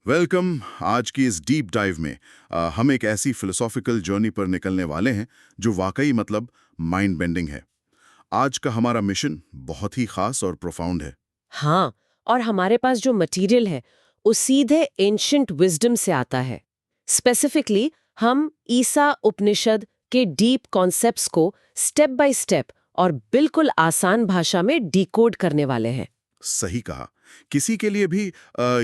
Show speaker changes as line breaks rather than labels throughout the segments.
Welcome. आज की इस डीप डाइव में हम एक ऐसी फिलोसॉफिकल जर्नी पर निकलने वाले हैं जो वाकई माइंड बेंडिंग है। आज का हमारा मिशन बहुत ही खास और प्रोफाउंड है।
हाँ, और हमारे पास जो मटेरियल है वो सीधे एंशंट विजडम से आता है। स्पेसिफिकली हम ईसा उपनिषद के डीप कॉन्सेप्ट्स को स्टेप बाय स्टेप और बिल्कुल आसान भाषा में डिकोड करने वाले हैं।
सही कहा। किसी के लिए भी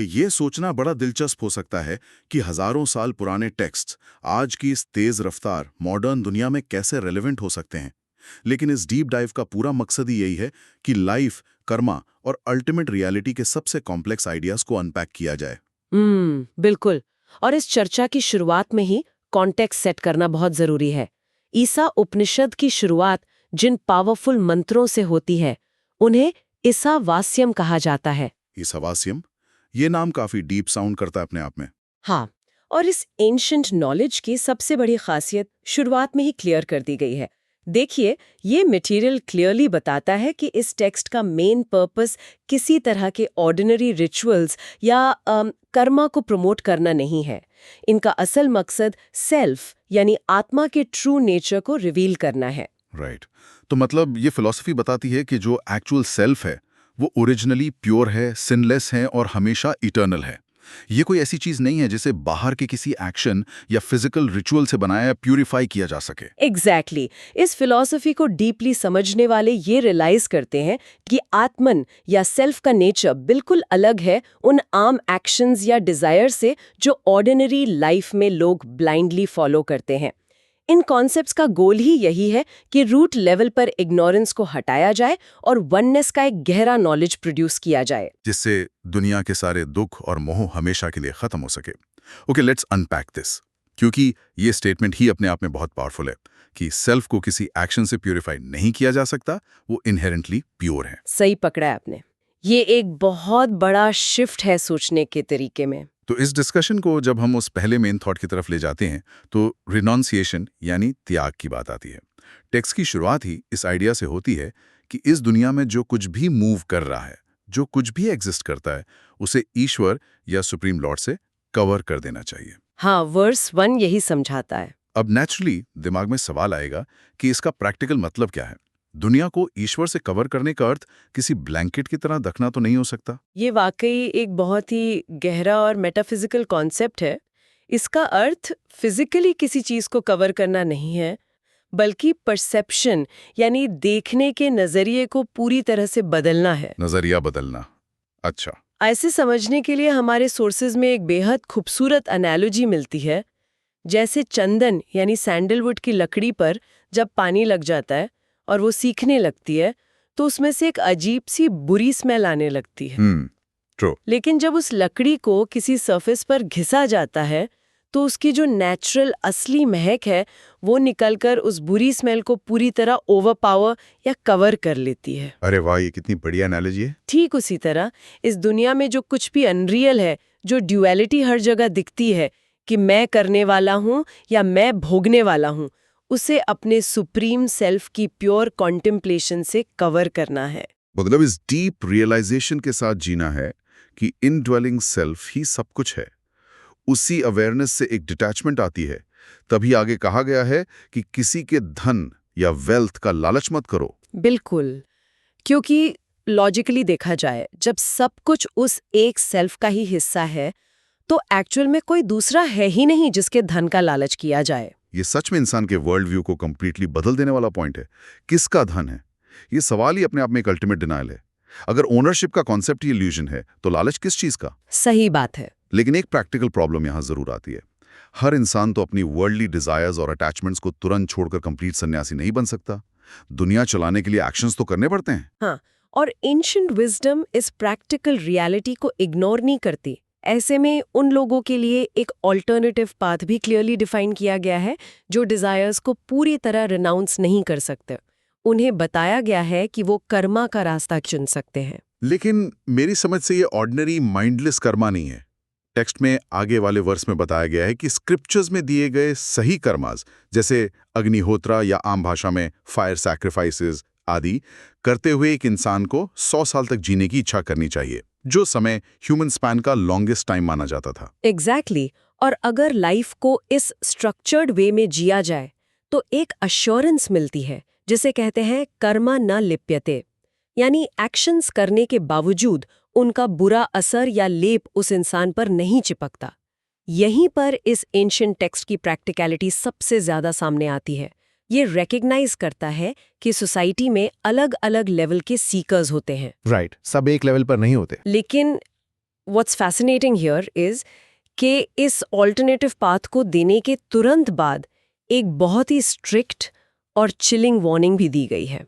ये सोचना बड़ा दिलचस्प हो सकता है कि हजारों साल पुराने टेक्स्ट आज की इस तेज रफ्तार मॉडर्न दुनिया में कैसे रेलेवेंट हो सकते हैं। लेकिन इस डीप डाइव का पूरा मकसद ही यही है कि लाइफ, कर्मा और अल्टीमेट रियलिटी के सबसे कॉम्प्लेक्स आइडियाज को अनपैक किया जाए।
बिल्कुल। और इस चर्चा की शुरुआत में ही कॉन्टेक्स्ट सेट करना बहुत जरूरी है। ईसा उपनिषद की शुरुआत जिन पावरफुल मंत्रों से होती है उन्हें ईसावास्यम कहा जाता है।
ईसावास्यम, ये नाम काफी डीप साउंड करता है अपने आप में।
हाँ, और इस एंशंट नॉलेज की सबसे बड़ी खासियत शुरुआत में ही क्लियर कर दी गई है। देखिए, ये मटेरियल क्लियरली बताता है कि इस टेक्स्ट का मेन पर्पस किसी तरह के ऑर्डिनरी रिचुअल्स या कर्मा को प्रमोट करना नहीं है। इनका असल मकसद सेल्फ यानी आत्मा के ट्रू नेचर को रिवील करना है।
राइट। तो मतलब ये फिलॉसफी बताती है कि जो एक्चुअल सेल्फ है वो ओरिजिनली प्योर है, सिनलेस है और हमेशा इटर्नल है। ये कोई ऐसी चीज नहीं है जिसे बाहर के किसी एक्शन या फिजिकल रिचुअल से बनाया या प्यूरिफाई किया जा सके।
एग्जैक्टली। इस फिलॉसफी को डीपली समझने वाले ये रियलाइज करते हैं कि आत्मन या सेल्फ का नेचर बिल्कुल अलग है उन आम एक्शंस या डिजायर से जो ऑर्डिनरी लाइफ में लोग ब्लाइंडली फॉलो करते हैं। इन कॉन्सेप्ट्स का गोल ही यही है कि रूट लेवल पर इग्नोरेंस को हटाया जाए और वननेस का एक गहरा नॉलेज प्रोड्यूस किया जाए,
जिससे दुनिया के सारे दुख और मोह हमेशा के लिए खत्म हो सके। ओके, लेट्स अनपैक दिस, क्योंकि ये स्टेटमेंट ही अपने आप में बहुत पावरफुल है कि सेल्फ को किसी एक्शन से प्यूरिफाई नहीं किया जा सकता, वो इनहेरेंटली प्योर है।
सही पकड़ा है आपने। ये एक बहुत बड़ा शिफ्ट है सोचने के तरीके में।
तो इस डिस्कशन को जब हम उस पहले मेन थॉट की तरफ ले जाते हैं तो रिनॉन्सिएशन यानी त्याग की बात आती है। टेक्स्ट की शुरुआत ही इस आइडिया से होती है कि इस दुनिया में जो कुछ भी मूव कर रहा है, जो कुछ भी एग्जिस्ट करता है, उसे ईश्वर या सुप्रीम लॉर्ड से कवर कर देना चाहिए।
हाँ, वर्स 1 यही समझाता है।
अब नेचुरली दिमाग में सवाल आएगा कि इसका प्रैक्टिकल मतलब क्या है। दुनिया को ईश्वर से कवर करने का अर्थ किसी ब्लैंकेट की तरह रखना तो नहीं हो सकता।
ये वाकई एक बहुत ही गहरा और मेटाफिजिकल कॉन्सेप्ट है। इसका अर्थ फिजिकली किसी चीज को कवर करना नहीं है, बल्कि परसेप्शन यानी देखने के नजरिए को पूरी तरह से बदलना है।
नजरिया बदलना, अच्छा।
ऐसे समझने के लिए हमारे सोर्सेज में एक बेहद खूबसूरत एनालॉजी मिलती है। जैसे चंदन यानी सैंडलवुड की लकड़ी पर जब पानी लग जाता है और वो सीखने लगती है तो उसमें से एक अजीब सी बुरी स्मेल आने लगती है।
ट्रू।
लेकिन जब उस लकड़ी को किसी सरफेस पर घिसा जाता है तो उसकी जो नेचुरल असली महक है वो निकलकर उस बुरी स्मेल को पूरी तरह ओवरपावर या कवर कर लेती है।
अरे वाह, ये कितनी बढ़िया एनालॉजी है।
ठीक उसी तरह इस दुनिया में जो कुछ भी अनरियल है, जो ड्युअलिटी हर जगह दिखती है कि मैं करने वाला हूँ या मैं भोगने वाला हूँ, उसे अपने सुप्रीम सेल्फ की प्योर कॉन्टेम्पलेशन से कवर करना है।
मतलब इस डीप रियलाइजेशन के साथ जीना है कि इनड्वेलिंग सेल्फ ही सब कुछ है। उसी अवेयरनेस से एक डिटैचमेंट आती है। तभी आगे कहा गया है कि किसी के धन या वेल्थ का लालच मत करो।
बिल्कुल, क्योंकि लॉजिकली देखा जाए जब सब कुछ उस एक सेल्फ का ही हिस्सा है तो एक्चुअल में कोई दूसरा है ही नहीं जिसके धन का लालच किया जाए।
ये सच में इंसान के वर्ल्ड व्यू को कंप्लीटली बदल देने वाला पॉइंट है। किसका धन है, ये सवाल ही अपने आप में एक अल्टीमेट डिनायल है। अगर ओनरशिप का कॉन्सेप्ट ही इल्यूजन है तो लालच किस चीज का।
सही बात है।
लेकिन एक प्रैक्टिकल प्रॉब्लम यहां जरूर आती है। हर इंसान तो अपनी वर्ल्डली डिजायर्स और अटैचमेंट्स को तुरंत छोड़कर कंप्लीट सन्यासी नहीं बन सकता। दुनिया चलाने के लिए एक्शंस तो करने पड़ते हैं।
हाँ, और एंशिएंट विजडम इस प्रैक्टिकल रियलिटी को इग्नोर नहीं करती। ऐसे में उन लोगों के लिए एक ऑल्टरनेटिव पाथ भी क्लियरली डिफाइन किया गया है जो डिजायर्स को पूरी तरह रिनाउंस नहीं कर सकते। उन्हें बताया गया है कि वो कर्मा का रास्ता चुन सकते हैं।
लेकिन मेरी समझ से ये ऑर्डिनरी माइंडलेस कर्मा नहीं है। टेक्स्ट में आगे वाले वर्स में बताया गया है कि स्क्रिप्चर्स में दिए गए सही कर्मास, जैसे अग्निहोत्रा या आम भाषा में फायर सैक्रिफाइसेस आदि करते हुए एक इंसान को 100 साल तक जीने की इच्छा करनी चाहिए। जो समय ह्यूमन स्पैन का लॉन्गेस्ट टाइम माना जाता था।
एग्जैक्टली और अगर लाइफ को इस स्ट्रक्चर्ड वे में जिया जाए तो एक अश्योरेंस मिलती है जिसे कहते हैं कर्मा न लिप्यते, यानी एक्शंस करने के बावजूद उनका बुरा असर या लेप उस इंसान पर नहीं चिपकता। यहीं पर इस एंशिएंट टेक्स्ट की प्रैक्टिकलिटी सबसे ज्यादा सामने आती है। ये रेकग्नाइज करता है कि सोसाइटी में अलग अलग लेवल के सीकर्स होते हैं।
राइट, सब एक लेवल पर नहीं होते।
लेकिन व्हाट्स फैसिनेटिंग हियर इज कि इस ऑल्टरनेटिव पाथ को देने के तुरंत बाद एक बहुत ही स्ट्रिक्ट और चिलिंग वार्निंग भी दी गई है।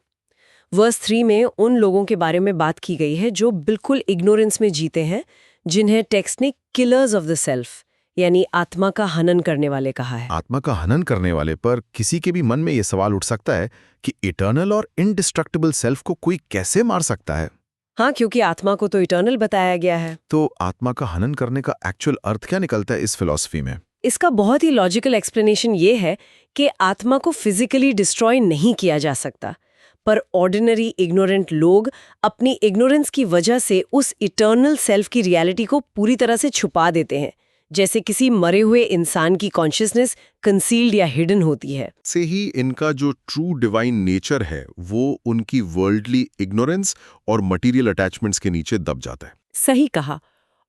वर्स 3 में उन लोगों के बारे में बात की गई है जो बिल्कुल इग्नोरेंस में जीते हैं, जिन्हें टेक्स्ट ने किलर्स ऑफ द सेल्फ यानी आत्मा का हनन करने वाले कहा है।
आत्मा का हनन करने वाले पर किसी के भी मन में ये सवाल उठ सकता है कि इटर्नल और इनडिस्ट्रक्टिबल सेल्फ को कोई कैसे मार सकता है?
हाँ, क्योंकि आत्मा को तो इटर्नल बताया गया है।
तो आत्मा का हनन करने का एक्चुअल अर्थ क्या निकलता है इस फिलॉसफी में?
इसका बहुत ही लॉजिकल एक्सप्लेनेशन ये है कि आत्मा को फिजिकली डिस्ट्रॉय नहीं किया जा सकता, पर ऑर्डिनरी इग्नोरेंट लोग अपनी इग्नोरेंस की वजह से उस इटर्नल सेल्फ की रियलिटी को पूरी तरह से छुपा देते हैं, जैसे किसी मरे हुए इंसान की कॉन्शियसनेस कंसील्ड या हिडन होती है।
से ही इनका जो ट्रू डिवाइन नेचर है वो उनकी वर्ल्डली इग्नोरेंस और मटेरियल अटैचमेंट्स के नीचे दब जाता है।
सही कहा।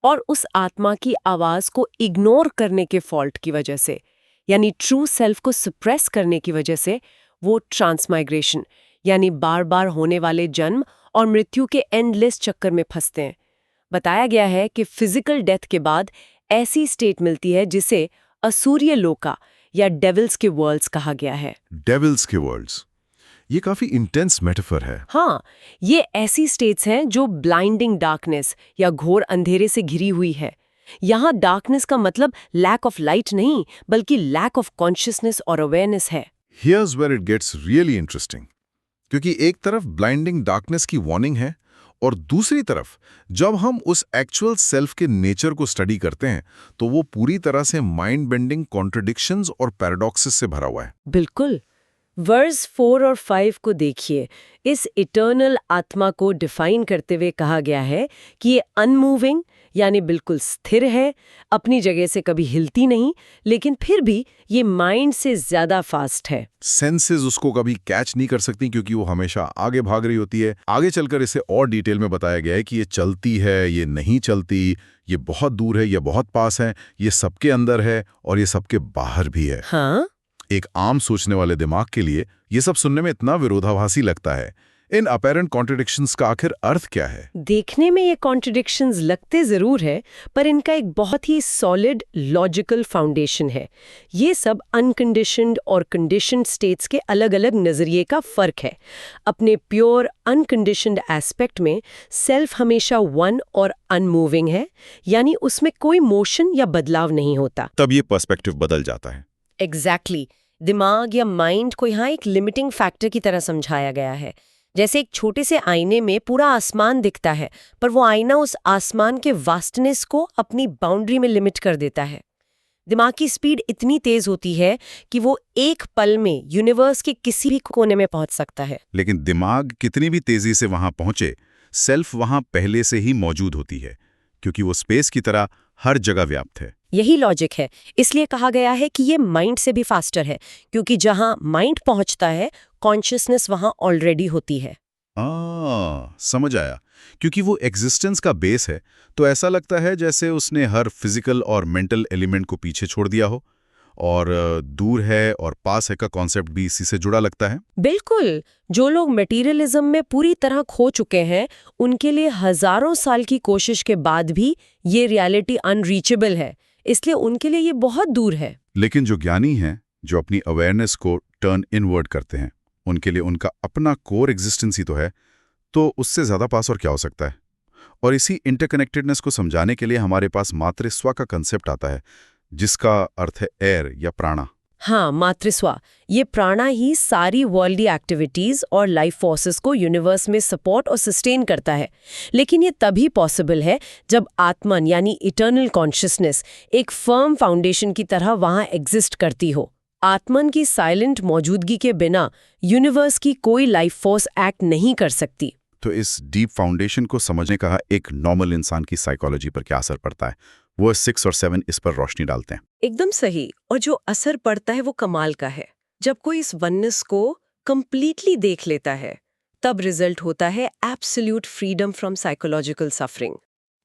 और उस आत्मा की आवाज को इग्नोर करने के फॉल्ट की वजह से, यानी ट्रू सेल्फ को सप्रेस करने की वजह से, वो ट्रांसमाइग्रेशन यानी बार बार होने वाले जन्म और मृत्यु के एंडलेस चक्कर में फंसते हैं। बताया गया है कि फिजिकल डेथ के बाद ऐसी स्टेट मिलती है जिसे असूर्य लोका या डेविल्स के वर्ल्ड्स कहा गया है।
डेविल्स के वर्ल्ड्स, ये काफी इंटेंस मेटाफर है।
हाँ, ये ऐसी स्टेट्स हैं जो ब्लाइंडिंग डार्कनेस या घोर अंधेरे से घिरी हुई है। यहाँ डार्कनेस का मतलब लैक ऑफ लाइट नहीं, बल्कि लैक ऑफ कॉन्शियसनेस और अवेयरनेस है।
Here's where it gets really interesting, क्योंकि एक तरफ ब्लाइंडिंग डार्कनेस की वार्निंग है और दूसरी तरफ जब हम उस एक्चुअल सेल्फ के नेचर को स्टडी करते हैं तो वो पूरी तरह से माइंड बेंडिंग कॉन्ट्रडिक्शंस और पैराडॉक्सेस से भरा हुआ है।
बिल्कुल। वर्स 4 और 5 को देखिए। इस इटर्नल आत्मा को डिफाइन करते हुए कहा गया है कि ये अनमूविंग यानी बिल्कुल स्थिर है, अपनी जगह से कभी हिलती नहीं, लेकिन फिर भी ये माइंड से ज्यादा फास्ट है।
सेंसेस उसको कभी कैच नहीं कर सकती क्योंकि वो हमेशा आगे भाग रही होती है। आगे चलकर इसे और डिटेल में बताया गया है कि ये चलती है, ये नहीं चलती, ये बहुत दूर है, ये बहुत पास है, ये सबके अंदर है और ये सबके बाहर भी है।
हाँ,
एक आम सोचने वाले दिमाग के लिए ये सब सुनने में इतना विरोधाभासी लगता है। इन अपैरेंट कॉन्ट्रडिक्शंस का आखिर अर्थ क्या है?
देखने में ये कॉन्ट्रडिक्शंस लगते जरूर है, पर इनका एक बहुत ही सॉलिड लॉजिकल फाउंडेशन है। ये सब अनकंडीशनड और कंडीशनड स्टेट्स के अलग-अलग नजरिए का फर्क है। अपने प्योर अनकंडीशनड एस्पेक्ट में सेल्फ हमेशा वन और अनमूविंग है, यानी उसमें कोई मोशन या बदलाव नहीं होता।
तब ये पर्सपेक्टिव बदल जाता है।
एग्जैक्टली। दिमाग या माइंड को यहाँ एक लिमिटिंग फैक्टर की तरह समझाया गया है। जैसे एक छोटे से आईने में पूरा आसमान दिखता है, पर वो आईना उस आसमान के वास्टनेस को अपनी बाउंड्री में लिमिट कर देता है। दिमाग की स्पीड इतनी तेज होती है कि वो एक पल में यूनिवर्स के किसी भी कोने में पहुंच सकता है।
लेकिन दिमाग कितनी भी तेजी से वहां पहुंचे, सेल्फ वहां पहले से ही मौजूद होती है, क्योंकि वो स्पेस की तरह हर जगह व्याप्त है।
यही लॉजिक है। इसलिए कहा गया है कि ये माइंड से भी फास्टर है, क्योंकि जहां माइंड पहुंचता है, कॉन्शियसनेस वहां ऑलरेडी होती है।
समझ आया। क्योंकि वो एग्जिस्टेंस का बेस है, तो ऐसा लगता है जैसे उसने हर फिजिकल और मेंटल एलिमेंट को पीछे छोड़ दिया हो, और दूर है और पास है का कॉन्सेप्ट भी इसी से जुड़ा लगता है।
बिल्कुल। जो लोग मटेरियलिज्म में पूरी तरह खो चुके हैं, उनके लिए हजारों साल की कोशिश के बाद भी ये रियलिटी अनरीचेबल है, इसलिए उनके लिए ये बहुत दूर है।
लेकिन जो ज्ञानी हैं, जो अपनी अवेयरनेस को टर्न इनवर्ड करते हैं, उनके लिए उनका अपना कोर एग्जिस्टेंस ही तो है, तो उससे ज्यादा पास और क्या हो सकता है। और इसी इंटरकनेक्टेडनेस को समझाने के लिए हमारे पास मातृस्वा का कंसेप्ट आता है, जिसका अर्थ है एयर या प्राणा।
हाँ, मातृस्वा। ये प्राणा ही सारी वर्ल्डी एक्टिविटीज और लाइफ फोर्सेस को यूनिवर्स में सपोर्ट और सस्टेन करता है। लेकिन ये तभी पॉसिबल है जब आत्मन यानी इटर्नल कॉन्शियसनेस एक फर्म फाउंडेशन की तरह वहां एग्जिस्ट करती हो। आत्मन की साइलेंट मौजूदगी के बिना यूनिवर्स की कोई लाइफ फोर्स एक्ट नहीं कर सकती।
तो इस डीप फाउंडेशन को समझने का एक नॉर्मल इंसान की साइकोलॉजी पर क्या असर पड़ता है, वो 6 और 7 इस पर रोशनी डालते हैं।
एकदम सही। और जो असर पड़ता है वो कमाल का है। जब कोई इस वननेस को कंप्लीटली देख लेता है, तब रिजल्ट होता है absolute freedom from psychological suffering.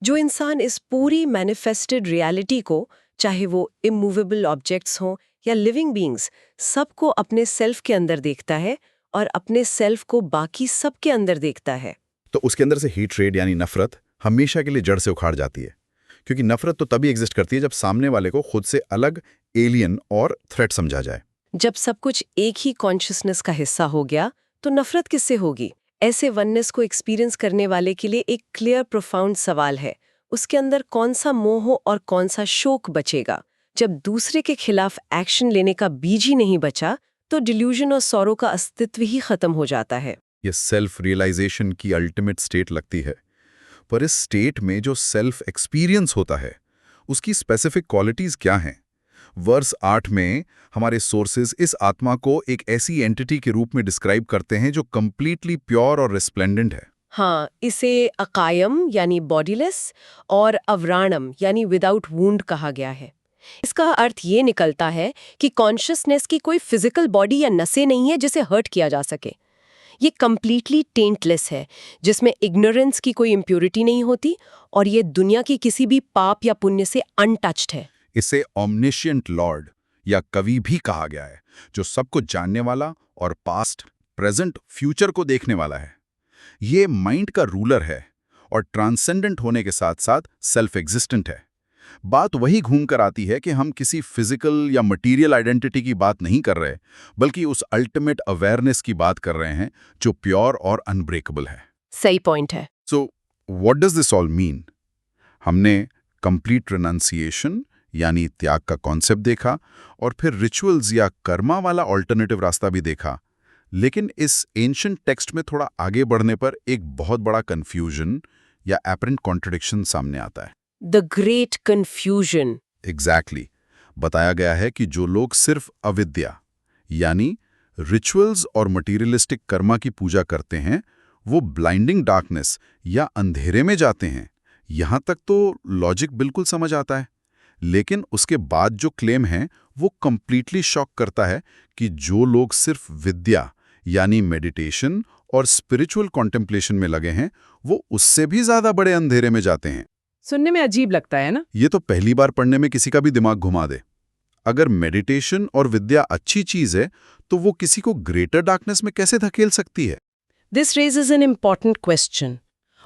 जो इंसान इस पूरी मैनिफेस्टेड रियलिटी को, चाहे वो इमूवेबल ऑब्जेक्ट्स हों या लिविंग बीइंग्स, सबको अपने सेल्फ के अंदर देखता है और अपने सेल्फ को बाकी सब के अंदर देखता है।
तो उसके अंदर से हेट्रेड यानी नफरत हमेशा के लिए जड़ से उखाड़ जाती है, क्योंकि नफरत तो तभी एग्जिस्ट करती है जब सामने वाले को खुद से अलग, एलियन और थ्रेट समझा जाए।
जब सब कुछ एक ही कॉन्शियसनेस का हिस्सा हो गया, तो नफरत किससे होगी? ऐसे वननेस को एक्सपीरियंस करने वाले के लिए एक क्लियर प्रोफाउंड सवाल है, उसके अंदर कौन सा मोह और कौन सा शोक बचेगा? जब दूसरे के खिलाफ एक्शन लेने का बीज ही नहीं बचा, तो डिल्यूजन और सौरो का अस्तित्व ही खत्म हो जाता है।
ये सेल्फ रियलाइजेशन की अल्टीमेट स्टेट लगती है, पर इस स्टेट में जो सेल्फ एक्सपीरियंस होता है, उसकी स्पेसिफिक क्वालिटीज क्या हैं? वर्स 8 में हमारे सोर्सेज इस आत्मा को एक ऐसी एंटिटी के रूप में डिस्क्राइब करते हैं जो कंप्लीटली प्योर और रिस्प्लेंडेंट है।
हाँ, इसे अकायम यानी बॉडीलेस और अवराणम यानी विदाउट वूंड कहा गया है। इसका अर्थ ये निकलता है कि कॉन्शियसनेस की कोई फिजिकल बॉडी या नसें नहीं है जिसे हर्ट किया जा सके। ये कंप्लीटली टेंटलेस है, जिसमें इग्नोरेंस की कोई इम्प्योरिटी नहीं होती, और ये दुनिया की किसी भी पाप या पुण्य से अनटच्ड है।
इसे ओमनिशिएंट लॉर्ड या कवि भी कहा गया है, जो सब कुछ जानने वाला और पास्ट, प्रेजेंट, फ्यूचर को देखने वाला है। ये माइंड का रूलर है और ट्रांसेंडेंट होने के साथ साथ सेल्फ एग्जिस्टेंट है। बात वही घूम कर आती है कि हम किसी फिजिकल या मटेरियल आइडेंटिटी की बात नहीं कर रहे, बल्कि उस अल्टीमेट अवेयरनेस की बात कर रहे हैं जो प्योर और अनब्रेकेबल है।
सही पॉइंट है।
So what does this all mean? हमने कंप्लीट रिनंसिएशन यानी त्याग का कॉन्सेप्ट देखा, और फिर रिचुअल्स या कर्मा वाला ऑल्टरनेटिव रास्ता भी देखा। लेकिन इस एंशिएंट टेक्स्ट में थोड़ा आगे बढ़ने पर एक बहुत बड़ा कंफ्यूजन या एपरेंट कॉन्ट्रडिक्शन सामने आता है।
The great confusion.
एग्जैक्टली। बताया गया है कि जो लोग सिर्फ अविद्या यानी रिचुअल्स और मटीरियलिस्टिक कर्मा की पूजा करते हैं, वो ब्लाइंडिंग डार्कनेस या अंधेरे में जाते हैं। यहां तक तो लॉजिक बिल्कुल समझ आता है, लेकिन उसके बाद जो क्लेम है वो कंप्लीटली शॉक करता है कि जो लोग सिर्फ विद्या यानी मेडिटेशन और स्पिरिचुअल कॉन्टेम्पलेशन में लगे हैं, वो उससे भी ज्यादा बड़े अंधेरे में जाते हैं।
सुनने में अजीब लगता है ना?
ये तो पहली बार पढ़ने में किसी का भी दिमाग घुमा दे। अगर मेडिटेशन और विद्या अच्छी चीज है, तो वो किसी को ग्रेटर डार्कनेस में कैसे धकेल सकती है?
This raises an important question,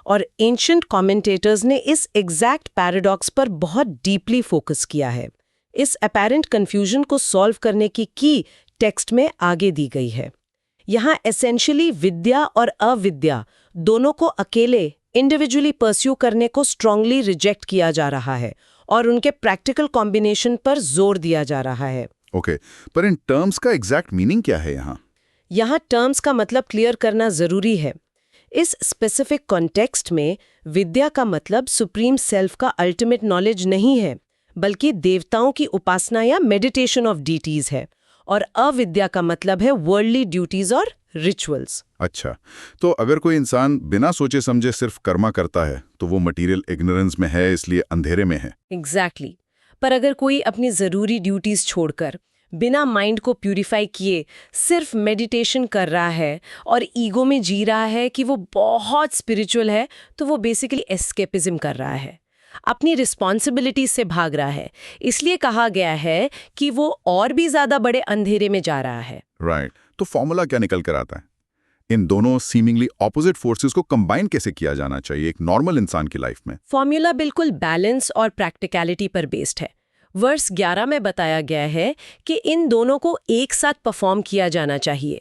और एंशिएंट कमेंटेटर्स ने इस एग्जैक्ट पैराडॉक्स पर बहुत डीपली फोकस किया है। इस अपैरेंट कंफ्यूजन को सॉल्व करने की टेक्स्ट में आगे दी गई है। यहाँ एसेंशियली विद्या और अविद्या दोनों को अकेले इंडिविजुअली परस्यू करने को स्ट्रांगली रिजेक्ट किया जा रहा है, और उनके प्रैक्टिकल कॉम्बिनेशन पर जोर दिया जा रहा है।
ओके, पर इन टर्म्स का एग्जैक्ट मीनिंग क्या है यहाँ?
यहाँ टर्म्स का मतलब क्लियर करना जरूरी है। इस स्पेसिफिक कॉन्टेक्स्ट में विद्या का मतलब सुप्रीम सेल्फ का अल्टीमेट नॉलेज नहीं है, बल्कि देवताओं की उपासना या मेडिटेशन ऑफ डीटीज है, और अविद्या का मतलब है वर्ल्डली ड्यूटीज और रिचुअल्स।
अच्छा, तो अगर कोई इंसान बिना सोचे समझे सिर्फ कर्मा करता है, तो वो मटेरियल इग्नोरेंस में है, इसलिए अंधेरे में है।
एग्जैक्टली। पर अगर कोई अपनी जरूरी ड्यूटीज छोड़कर बिना माइंड को प्यूरिफाई किए सिर्फ मेडिटेशन कर रहा है और ईगो में जी रहा है कि वो बहुत स्पिरिचुअल है, तो वो बेसिकली एस्केपिज्म कर रहा है, अपनी रिस्पॉन्सिबिलिटी से भाग रहा है। इसलिए कहा गया है कि वो और भी ज्यादा बड़े अंधेरे में जा रहा है।
राइट। तो फॉर्मूला क्या निकल कर आता है? इन दोनों सीमिंगली ऑपोजिट फोर्सेस को कंबाइन कैसे किया जाना चाहिए एक नॉर्मल इंसान की लाइफ में?
फॉर्मूला बिल्कुल बैलेंस और प्रैक्टिकलिटी पर बेस्ड है। वर्स 11 में बताया गया है कि इन दोनों को एक साथ परफॉर्म किया जाना चाहिए।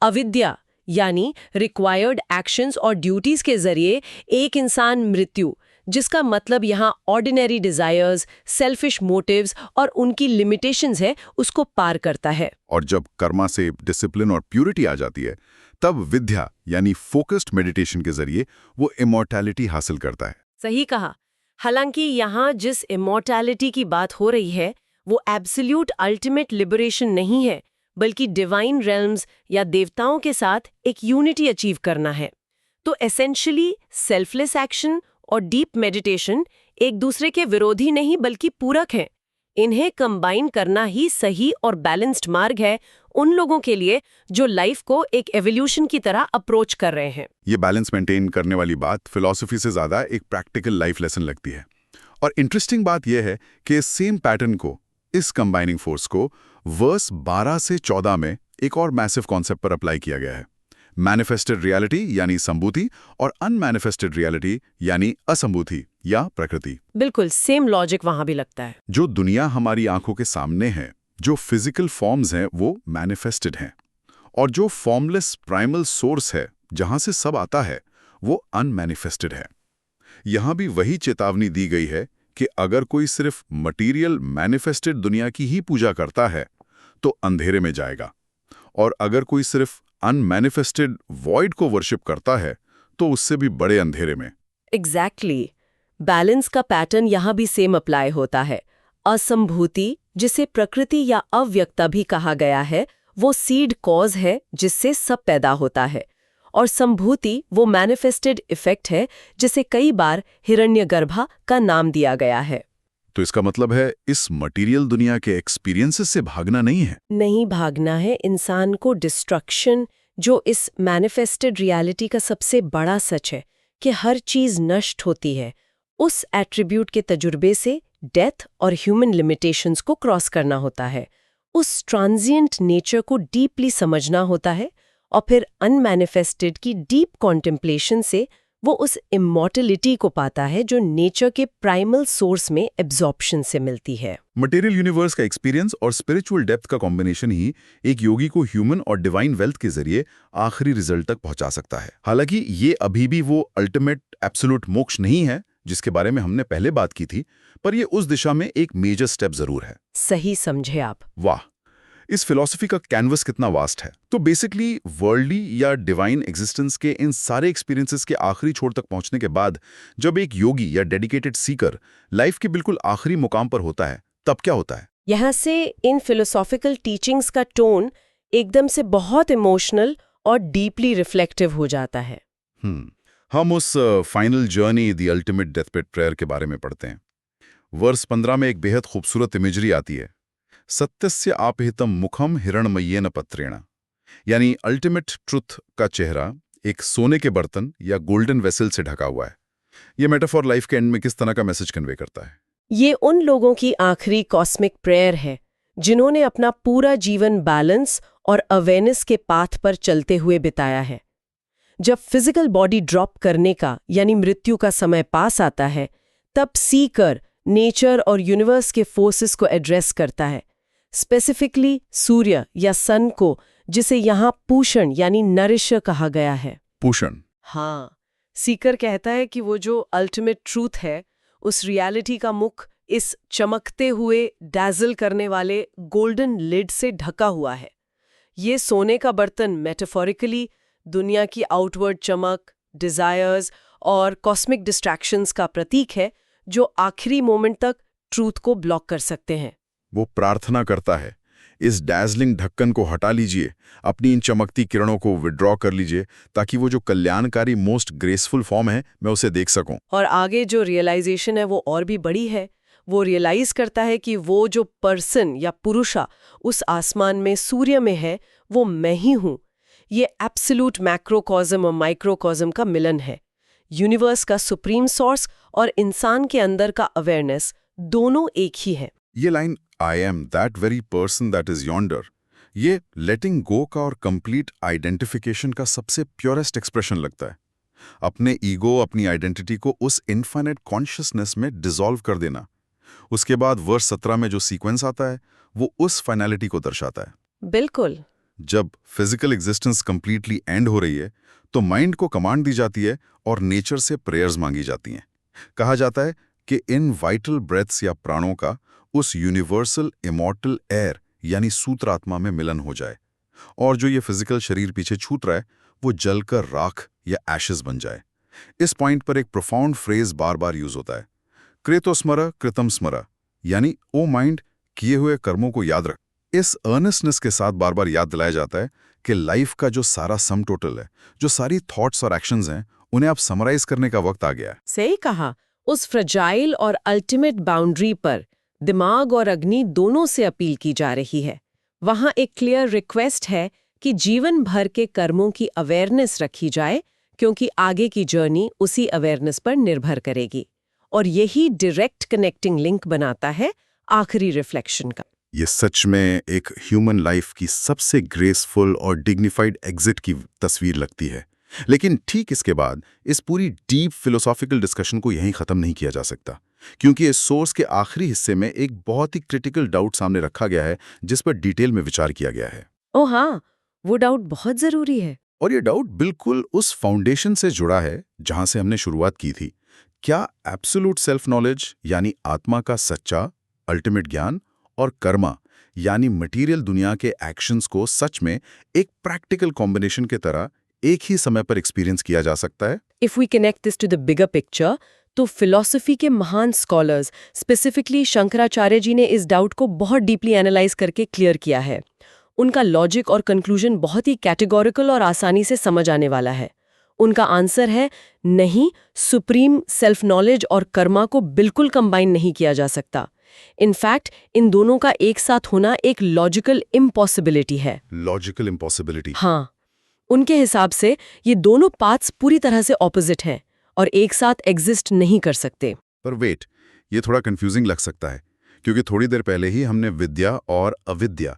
अविद्या यानी रिक्वायर्ड एक्शंस और ड्यूटीज के जरिए एक इंसान मृत्यु, जिसका मतलब यहाँ ऑर्डिनरी डिजायर्स, सेल्फिश मोटिव्स और उनकी लिमिटेशंस है, उसको पार करता है।
और जब कर्मा से डिसिप्लिन और प्यूरिटी आ जाती है, तब विद्या यानी फोकस्ड मेडिटेशन के जरिए वो इमॉर्टैलिटी हासिल करता है।
सही कहा। हालांकि यहाँ जिस इमॉर्टैलिटी की बात हो रही है, वो एब्सोल्यूट अल्टीमेट लिबरेशन नहीं है, बल्कि डिवाइन रेल्म्स या देवताओं के साथ एक यूनिटी अचीव करना है।
तो एसेंशियली सेल्फलेस एक्शन और डीप मेडिटेशन एक दूसरे के विरोधी नहीं बल्कि पूरक हैं। इन्हें कंबाइन करना ही सही और बैलेंस्ड मार्ग है उन लोगों के लिए जो लाइफ को एक एवोल्यूशन की तरह अप्रोच कर रहे हैं।
ये बैलेंस मेंटेन करने वाली बात फिलॉसफी से ज़्यादा एक प्रैक्टिकल लाइफ लेसन लगती है। और इंटरेस्टिंग बात यह है कि इस सेम पैटर्न को, इस कंबाइनिंग फोर्स को वर्स 12 से 14 में एक और मैसिव कॉन्सेप्ट पर अप्लाई किया गया है। मैनिफेस्टेड रियलिटी यानी संभूति और अनमैनिफेस्टेड रियलिटी यानी असंभूति या प्रकृति।
बिल्कुल सेम लॉजिक वहां भी लगता है।
जो दुनिया हमारी आंखों के सामने है, जो फिजिकल फॉर्म्स हैं, वो मैनिफेस्टेड हैं, और जो फॉर्मलेस प्राइमल सोर्स है जहां से सब आता है, वो अनमैनिफेस्टेड है। यहां भी वही चेतावनी दी गई है कि अगर कोई सिर्फ मटीरियल मैनिफेस्टेड दुनिया की ही पूजा करता है तो अंधेरे में जाएगा, और अगर कोई सिर्फ अनमैनिफेस्टेड वॉइड को वर्शिप करता है तो उससे भी बड़े अंधेरे में।
एग्जैक्टली बैलेंस का पैटर्न यहाँ भी सेम अप्लाई होता है। असंभूति, जिसे प्रकृति या अव्यक्ता भी कहा गया है, वो सीड कॉज है जिससे सब पैदा होता है, और संभूति वो मैनिफेस्टेड इफेक्ट है जिसे कई बार हिरण्यगर्भा का नाम दिया गया है।
तो इसका मतलब है इस मटीरियल दुनिया के एक्सपीरियंसेस से भागना नहीं है।
नहीं भागना है इंसान को डिस्ट्रक्शन, जो इस मैनिफेस्टेड रियलिटी का सबसे बड़ा सच है कि हर चीज नष्ट होती है, उस एट्रीब्यूट के तजुर्बे से डेथ और ह्यूमन लिमिटेशंस को क्रॉस करना होता है। उस ट्रांजिएंट नेचर को डीपली समझना होता है, और फिर अनमैनिफेस्टेड की डीप कॉन्टेम्पलेशन से वो उस इमॉर्टलिटी को पाता है जो नेचर के प्राइमल सोर्स में एब्जॉर्प्शन से मिलती है।
मटेरियल यूनिवर्स का एक्सपीरियंस और स्पिरिचुअल डेप्थ का कॉम्बिनेशन ही एक योगी को ह्यूमन और डिवाइन वेल्थ के जरिए आखिरी रिजल्ट तक पहुंचा सकता है। हालांकि ये अभी भी वो अल्टीमेट एब्सोल्यूट मोक्ष नहीं है जिसके बारे में हमने पहले बात की थी, पर ये उस दिशा में एक मेजर स्टेप जरूर है।
सही समझे आप।
वाह, इस फिलॉसफी का कैनवस कितना वास्ट है। तो बेसिकली वर्ल्डली या डिवाइन एग्जिस्टेंस के इन सारे एक्सपीरियंसेस के आखिरी छोर तक पहुंचने के बाद जब एक योगी या डेडिकेटेड सीकर लाइफ के बिल्कुल आखिरी मुकाम पर होता है, तब क्या होता है?
यहाँ से इन फिलोसॉफिकल टीचिंग्स का टोन एकदम से बहुत इमोशनल और डीपली रिफ्लेक्टिव हो जाता है।
हम उस final journey the ultimate deathbed prayer के बारे में पढ़ते हैं। वर्स 15 में एक बेहद खूबसूरत इमेजरी आती है। सत्यस्य आपहितम मुखम हिरणमय्येन पत्रेण, यानी अल्टीमेट ट्रुथ का चेहरा एक सोने के बर्तन या गोल्डन वेसल से ढका हुआ है। यह मेटाफॉर लाइफ के एंड में किस तरह का मैसेज कन्वे करता है?
ये उन लोगों की आखिरी कॉस्मिक प्रेयर है जिन्होंने अपना पूरा जीवन बैलेंस और अवेयरनेस के पाथ पर चलते हुए बिताया है। जब फिजिकल बॉडी ड्रॉप करने का यानी मृत्यु का समय पास आता है, तब सीकर नेचर और यूनिवर्स के फोर्सेस को एड्रेस करता है, स्पेसिफिकली सूर्य या सन को, जिसे यहाँ पूषण यानी नरिशर कहा गया है।
पूषण?
हाँ, सीकर कहता है कि वो जो अल्टीमेट ट्रूथ है, उस रियलिटी का मुख इस चमकते हुए डैजल करने वाले गोल्डन लिड से ढका हुआ है। ये सोने का बर्तन मेटाफोरिकली दुनिया की आउटवर्ड चमक, डिजायर्स और कॉस्मिक डिस्ट्रैक्शंस का प्रतीक है जो आखिरी मोमेंट तक ट्रूथ को ब्लॉक कर सकते हैं।
वो प्रार्थना करता है, इस डैजलिंग ढक्कन को हटा लीजिए, अपनी इन चमकती किरणों को विड्रॉ कर लीजिए, ताकि वो जो कल्याणकारी मोस्ट ग्रेसफुल फॉर्म है मैं उसे देख सकूं।
और आगे जो रियलाइजेशन है वो और भी बड़ी है। वो रियलाइज करता है कि वो जो पर्सन या पुरुषा उस आसमान में सूर्य में है, वो मैं ही हूं। ये एब्सोल्यूट मैक्रोकॉज़म और माइक्रोकॉज़म का मिलन है। यूनिवर्स का सुप्रीम सोर्स और इंसान के अंदर का अवेयरनेस दोनों एक ही है।
ये line I am that very person that is yonder, ये लेटिंग गो का और कंप्लीट आइडेंटिफिकेशन का सबसे प्योरेस्ट एक्सप्रेशन लगता है। अपने ईगो, अपनी आइडेंटिटी को उस इन्फाइनाइट कॉन्शियसनेस में डिसॉल्व कर देना। उसके बाद वर्स 17 में जो सीक्वेंस आता है वो उस फाइनलिटी को दर्शाता है।
बिल्कुल।
जब फिजिकल एग्जिस्टेंस कंप्लीटली एंड हो रही है तो माइंड को कमांड दी जाती है और नेचर से प्रेयर्स मांगी जाती हैं। कहा जाता है कि इन वाइटल ब्रेथ्स या प्राणों का उस यूनिवर्सल इमॉर्टल एयर यानी सूत्रात्मा में मिलन हो जाए, और जो ये फिजिकल शरीर पीछे छूट रहा है वो जलकर राख या एशेस बन जाए। इस पॉइंट पर एक प्रोफाउंड फ्रेज बार बार यूज होता है, कृतो स्मर कृतम स्मर, यानी ओ माइंड, किए हुए कर्मों को याद रख। इस अर्नेस्टनेस के साथ बार बार याद दिलाया जाता है कि लाइफ का जो सारा सम टोटल है, जो सारी थॉट्स और एक्शंस हैं,
उन्हें आप समराइज करने का वक्त आ गया है।
सही कहा। उस फ्रजाइल और अल्टीमेट बाउंड्री पर दिमाग और अग्नि दोनों से अपील की जा रही है। वहां एक क्लियर रिक्वेस्ट है कि जीवन भर के कर्मों की अवेयरनेस रखी जाए, क्योंकि आगे की जर्नी उसी अवेयरनेस पर निर्भर करेगी। और यही डायरेक्ट कनेक्टिंग लिंक बनाता है आखिरी रिफ्लेक्शन का।
ये सच में एक ह्यूमन लाइफ की सबसे ग्रेसफुल और डिग्निफाइड एग्जिट की तस्वीर लगती है। लेकिन ठीक इसके बाद इस पूरी डीप फिलोसॉफिकल डिस्कशन को यहीं ख़त्म नहीं किया जा सकता, क्योंकि इस सोर्स के आखिरी हिस्से में एक बहुत ही क्रिटिकल डाउट सामने रखा गया है जिस पर डिटेल में विचार किया गया है।
ओ हाँ, वो डाउट बहुत ज़रूरी है।
और ये डाउट बिल्कुल उस फाउंडेशन से जुड़ा है जहां से हमने शुरुआत की थी। क्या एब्सोल्यूट सेल्फ नॉलेज यानी आत्मा का सच्चा अल्टीमेट ज्ञान और कर्मा यानी मटेरियल दुनिया के एक्शंस को सच में एक प्रैक्टिकल कॉम्बिनेशन के तरह एक ही समय पर एक्सपीरियंस किया जा सकता है?
If we connect this to the bigger picture, तो फिलॉसफी के महान स्कॉलर्स, स्पेसिफिकली शंकराचार्य जी ने इस डाउट को बहुत डीपली एनालाइज करके क्लियर किया है। उनका लॉजिक और कंक्लूजन बहुत ही कैटेगोरिकल और आसानी से समझ आने वाला है। उनका आंसर है नहीं, सुप्रीम सेल्फ नॉलेज और कर्मा को बिल्कुल कंबाइन नहीं किया जा सकता। इनफैक्ट इन दोनों का एक साथ होना एक लॉजिकल इम्पॉसिबिलिटी है।
Logical impossibility?
हाँ, उनके हिसाब से ये दोनों पाथ्स पूरी तरह से ऑपोजिट हैं और एक साथ एग्जिस्ट नहीं कर सकते।
पर वेट, ये थोड़ा कंफ्यूजिंग लग सकता है, क्योंकि थोड़ी देर पहले ही हमने विद्या और अविद्या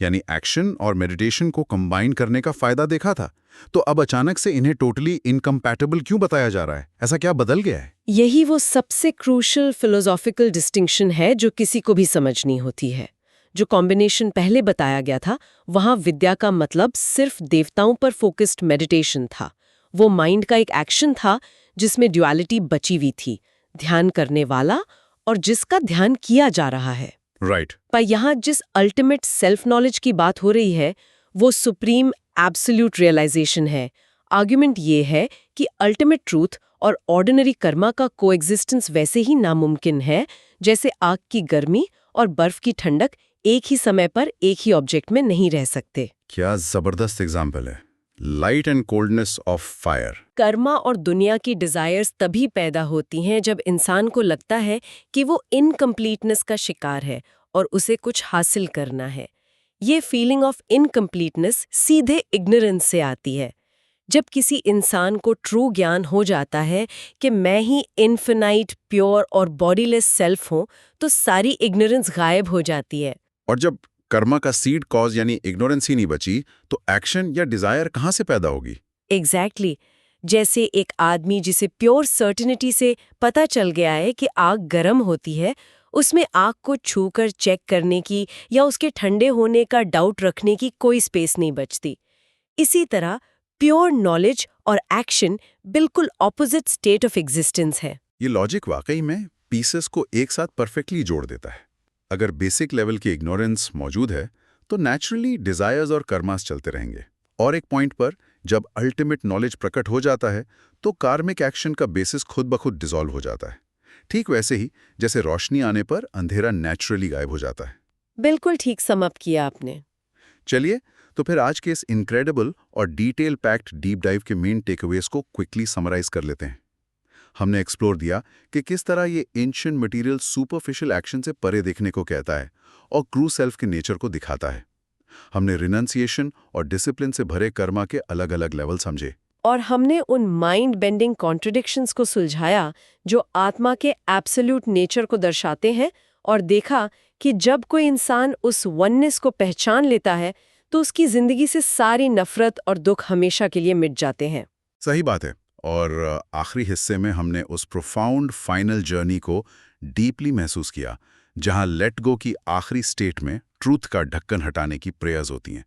यानी एक्शन और मेडिटेशन को कंबाइन करने का फायदा देखा था। तो अब अचानक से इन्हें टोटली इनकम्पैटिबल क्यों बताया जा रहा है? ऐसा क्या बदल गया है?
यही वो सबसे क्रूशल फिलोसॉफिकल डिस्टिंक्शन है जो किसी को भी समझनी होती है। जो कॉम्बिनेशन पहले बताया गया था, वहां विद्या का मतलब सिर्फ देवताओं पर फोकस्ड मेडिटेशन था। वो माइंड का एक एक्शन था जिसमें ड्युअलिटी बची हुई थी, ध्यान करने वाला और जिसका ध्यान किया जा रहा है।
राइट।
पर यहाँ जिस अल्टीमेट सेल्फ नॉलेज की बात हो रही है, वो सुप्रीम एब्सोल्यूट रियलाइजेशन है। आर्ग्यूमेंट ये है कि अल्टीमेट ट्रूथ और ऑर्डिनरी कर्मा का कोएग्जिस्टेंस वैसे ही नामुमकिन है जैसे आग की गर्मी और बर्फ की ठंडक एक ही समय पर एक ही ऑब्जेक्ट में नहीं रह सकते।
क्या जबरदस्त एग्जाम्पल है। Light and coldness of fire.
Karma और दुनिया की डिजायर्स तभी पैदा होती हैं जब इंसान को लगता है कि वो इनकम्प्लीटनेस का शिकार है और उसे कुछ हासिल करना है। ये फीलिंग ऑफ इनकम्प्लीटनेस सीधे इग्नोरेंस से आती है। जब किसी इंसान को ट्रू ज्ञान हो जाता है कि मैं ही इन्फिनाइट, प्योर और बॉडीलेस सेल्फ हूं, तो सारी इग्नोरेंस गायब हो जाती है।
और जब कर्मा का सीड कॉज यानी इग्नोरेंस ही नहीं बची, तो एक्शन या डिजायर कहाँ से पैदा होगी?
एग्जैक्टली। जैसे एक आदमी जिसे प्योर सर्टिनिटी से पता चल गया है कि आग गर्म होती है, उसमें आग को छूकर चेक करने की या उसके ठंडे होने का डाउट रखने की कोई स्पेस नहीं बचती। इसी तरह प्योर नॉलेज और एक्शन बिल्कुल ऑपोजिट स्टेट ऑफ एग्जिस्टेंस है।
ये लॉजिक वाकई में पीसेस को एक साथ परफेक्टली जोड़ देता है। अगर बेसिक लेवल की इग्नोरेंस मौजूद है, तो नेचुरली डिजायर्स और कर्मास चलते रहेंगे। और एक पॉइंट पर जब अल्टीमेट नॉलेज प्रकट हो जाता है, तो कार्मिक एक्शन का बेसिस खुद ब खुद डिसॉल्व हो जाता है। ठीक वैसे ही जैसे रोशनी आने पर अंधेरा नेचुरली गायब हो जाता है।
बिल्कुल ठीक सम अप किया आपने।
चलिए, तो फिर आज के इस इनक्रेडिबल और डिटेल पैक्ड डीप डाइव के मेन टेकअवेज को क्विकली समराइज कर लेते हैं। हमने एक्सप्लोर दिया कि किस तरह ये एंशिएंट मटेरियल सुपरफिशियल एक्शन से परे देखने को कहता है और ट्रू सेल्फ के नेचर को दिखाता है। हमने रिनंसिएशन और डिसिप्लिन से भरे कर्मा के अलग अलग लेवल समझे।
और हमने उन माइंड बेंडिंग कॉन्ट्रडिक्शंस को सुलझाया जो आत्मा के एब्सोल्यूट नेचर को दर्शाते हैं, और देखा कि जब कोई इंसान उस वननेस को पहचान लेता है, तो उसकी जिंदगी से सारी नफरत और दुख हमेशा के लिए मिट जाते हैं।
सही बात है। और आखिरी हिस्से में हमने उस प्रोफाउंड फाइनल जर्नी को डीपली महसूस किया, जहां लेट गो की आखिरी स्टेट में ट्रूथ का ढक्कन हटाने की प्रेयर्स होती हैं।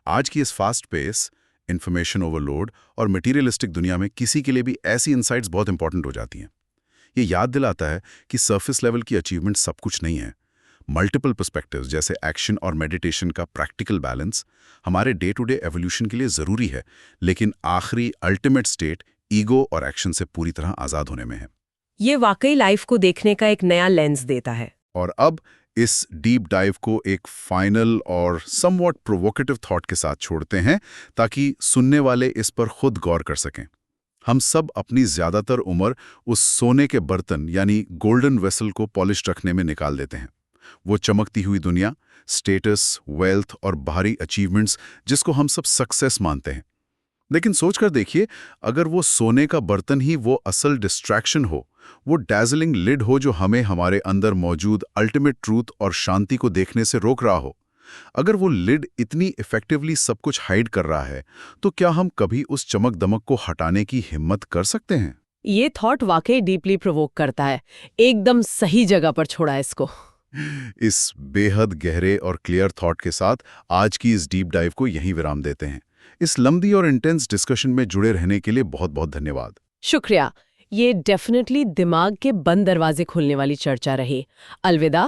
आज की इस फास्ट पेस, इंफॉर्मेशन ओवरलोड और मटीरियलिस्टिक दुनिया में किसी के लिए भी ऐसी इंसाइट्स बहुत इंपॉर्टेंट हो जाती हैं। ये याद दिलाता है कि सरफेस लेवल की अचीवमेंट सब कुछ नहीं है। मल्टीपल पर्सपेक्टिव्स जैसे एक्शन और मेडिटेशन का प्रैक्टिकल बैलेंस हमारे डे टू डे एवोल्यूशन के लिए ज़रूरी है, लेकिन आखिरी अल्टीमेट स्टेट ईगो और एक्शन से पूरी तरह आज़ाद होने में है।
ये वाकई लाइफ को देखने का एक नया लेंस देता है।
और अब इस डीप डाइव को एक फाइनल और समवॉट प्रोवोकेटिव थॉट के साथ छोड़ते हैं, ताकि सुनने वाले इस पर खुद गौर कर सकें। हम सब अपनी ज्यादातर उम्र उस सोने के बर्तन यानी गोल्डन वेसल को पॉलिश रखने में निकाल देते हैं। वो चमकती हुई दुनिया, स्टेटस, वेल्थ और बाहरी अचीवमेंट्स जिसको हम सब सक्सेस मानते हैं। लेकिन सोचकर देखिए, अगर वो सोने का बर्तन ही वो असल डिस्ट्रैक्शन हो, वो डैज़लिंग लिड हो जो हमें हमारे अंदर मौजूद अल्टीमेट ट्रूथ और शांति को देखने से रोक रहा हो, अगर वो लिड इतनी इफेक्टिवली सब कुछ हाइड कर रहा है, तो क्या हम कभी उस चमक दमक को हटाने की हिम्मत कर सकते हैं?
ये थॉट वाकई डीपली प्रोवोक करता है। एकदम सही जगह पर छोड़ा इसको।
इस बेहद गहरे और क्लियर थॉट के साथ आज की इस डीप डाइव को यहीं विराम देते हैं। इस लंबी और इंटेंस डिस्कशन में जुड़े रहने के लिए बहुत बहुत धन्यवाद।
शुक्रिया। ये डेफिनेटली दिमाग के बंद दरवाजे खोलने वाली चर्चा रही। अलविदा।